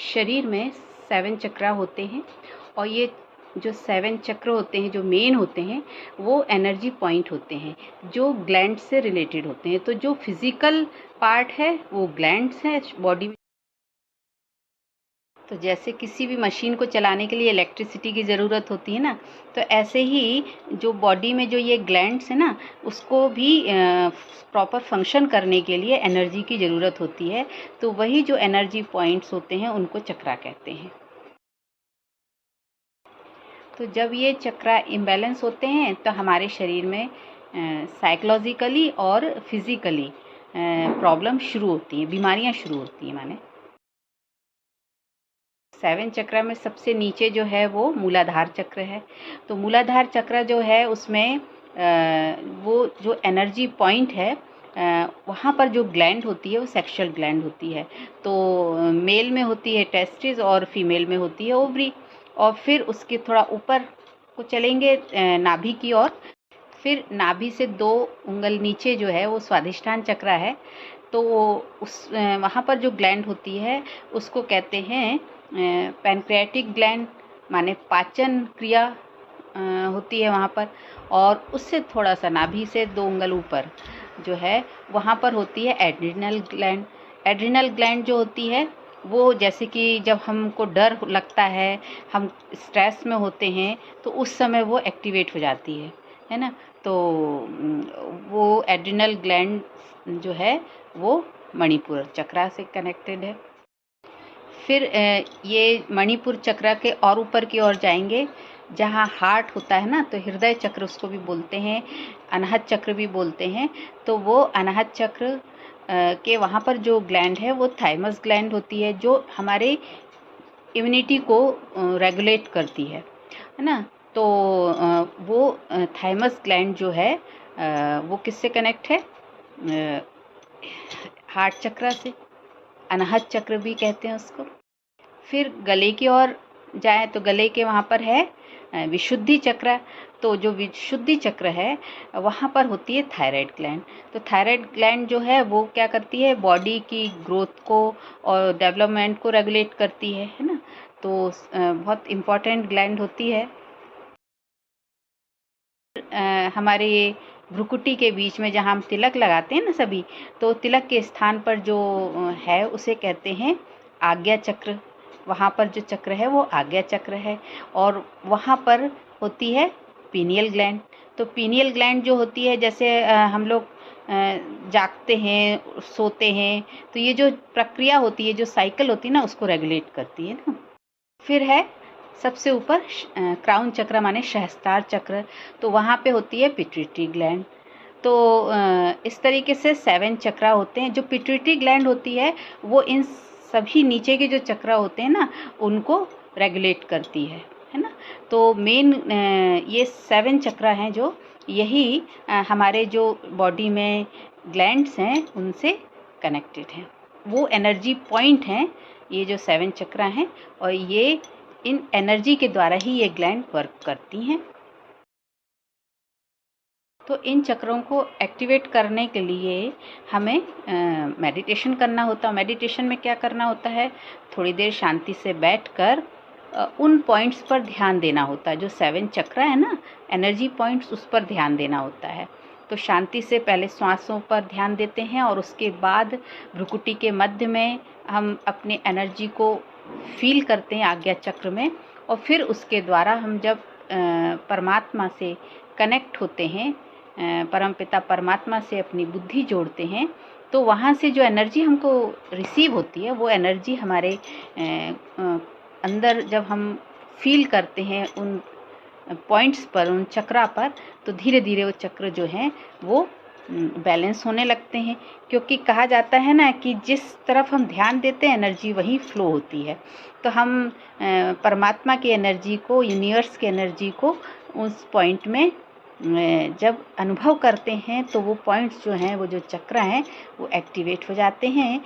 शरीर में 7 चक्रा होते हैं और ये जो 7 चक्र होते हैं, जो मेन होते हैं, वो एनर्जी पॉइंट होते हैं जो ग्लैंड से रिलेटेड होते हैं। तो जो फिजिकल पार्ट है वो ग्लैंड्स हैं बॉडी में। तो जैसे किसी भी मशीन को चलाने के लिए इलेक्ट्रिसिटी की ज़रूरत होती है ना, तो ऐसे ही जो बॉडी में जो ये ग्लैंड्स है ना, उसको भी प्रॉपर फंक्शन करने के लिए एनर्जी की ज़रूरत होती है। तो वही जो एनर्जी पॉइंट्स होते हैं उनको चक्रा कहते हैं। तो जब ये चक्रा इम्बैलेंस होते हैं तो हमारे शरीर में साइकोलॉजिकली और फिज़िकली प्रॉब्लम शुरू होती हैं, बीमारियां शुरू होती हैं। माने 7 चक्र में सबसे नीचे जो है वो मूलाधार चक्र है। तो मूलाधार चक्र जो है उसमें वो जो एनर्जी पॉइंट है, वहाँ पर जो ग्लैंड होती है वो सेक्सुअल ग्लैंड होती है। तो मेल में होती है टेस्टिस और फीमेल में होती है ओवरी। और फिर उसके थोड़ा ऊपर को चलेंगे नाभि की ओर। फिर नाभि से 2 उंगल नीचे जो है वो स्वादिष्ठान चक्र है। तो उस वहाँ पर जो ग्लैंड होती है उसको कहते हैं पैनक्रियाटिक ग्लैंड, माने पाचन क्रिया होती है वहाँ पर। और उससे थोड़ा सा नाभि से 2 उंगल ऊपर जो है वहाँ पर होती है एड्रिनल ग्लैंड। एड्रिनल ग्लैंड जो होती है वो जैसे कि जब हमको डर लगता है, हम स्ट्रेस में होते हैं, तो उस समय वो एक्टिवेट हो जाती है ना। तो वो एड्रिनल ग्लैंड जो है वो मणिपुर चक्र से कनेक्टेड है। फिर ये मणिपुर चक्र के और ऊपर की ओर जाएंगे जहाँ हार्ट होता है ना, तो हृदय चक्र उसको भी बोलते हैं, अनाहत चक्र भी बोलते हैं। तो वो अनाहत चक्र के वहाँ पर जो ग्लैंड है वो थाइमस ग्लैंड होती है, जो हमारे इम्यूनिटी को रेगुलेट करती है ना। तो वो थाइमस ग्लैंड जो है वो किससे कनेक्ट है? हार्ट चक्र से, अनाहत चक्र भी कहते हैं उसको। फिर गले की ओर जाए तो गले के वहाँ पर है विशुद्धि चक्र। तो जो विशुद्धि चक्र है वहाँ पर होती है थायराइड ग्लैंड। तो थायराइड ग्लैंड जो है वो क्या करती है? बॉडी की ग्रोथ को और डेवलपमेंट को रेगुलेट करती है ना। तो बहुत इम्पॉर्टेंट ग्लैंड होती है। हमारे भ्रुकुटी के बीच में जहाँ हम तिलक लगाते हैं ना सभी, तो तिलक के स्थान पर जो है उसे कहते हैं आज्ञा चक्र। वहाँ पर जो चक्र है वो आज्ञा चक्र है। और वहाँ पर होती है पीनियल ग्लैंड। तो पीनियल ग्लैंड जो होती है, जैसे हम लोग जागते हैं, सोते हैं, तो ये जो प्रक्रिया होती है, जो साइकिल होती है ना, उसको रेगुलेट करती है ना। फिर है सबसे ऊपर क्राउन चक्र, माने सहस्त्रार चक्र। तो वहाँ पे होती है पिट्यूटरी ग्लैंड। तो इस तरीके से 7 चक्र होते हैं। जो पिट्यूटरी ग्लैंड होती है वो इन सभी नीचे के जो चक्र होते हैं ना उनको रेगुलेट करती है ना। तो मेन ये 7 चक्र हैं जो यही हमारे जो बॉडी में ग्लैंड्स हैं उनसे कनेक्टेड हैं। वो एनर्जी पॉइंट हैं ये जो 7 चक्र हैं, और ये इन एनर्जी के द्वारा ही ये ग्लैंड वर्क करती हैं। तो इन चक्रों को एक्टिवेट करने के लिए हमें मेडिटेशन करना होता है। मेडिटेशन में क्या करना होता है? थोड़ी देर शांति से बैठकर उन पॉइंट्स पर ध्यान देना होता है। जो 7 चक्र है ना, एनर्जी पॉइंट्स, उस पर ध्यान देना होता है। तो शांति से पहले श्वासों पर ध्यान देते हैं और उसके बाद भ्रुकुटी के मध्य में हम अपने एनर्जी को फील करते हैं आज्ञा चक्र में। और फिर उसके द्वारा हम जब परमात्मा से कनेक्ट होते हैं, परमपिता परमात्मा से अपनी बुद्धि जोड़ते हैं, तो वहाँ से जो एनर्जी हमको रिसीव होती है वो एनर्जी हमारे अंदर जब हम फील करते हैं उन पॉइंट्स पर, उन चक्रा पर, तो धीरे धीरे वो चक्र जो हैं वो बैलेंस होने लगते हैं। क्योंकि कहा जाता है ना कि जिस तरफ हम ध्यान देते हैं एनर्जी वहीं फ्लो होती है। तो हम परमात्मा की एनर्जी को, यूनिवर्स की एनर्जी को उस पॉइंट में जब अनुभव करते हैं तो वो पॉइंट्स जो हैं, वो जो चक्र हैं, वो एक्टिवेट हो जाते हैं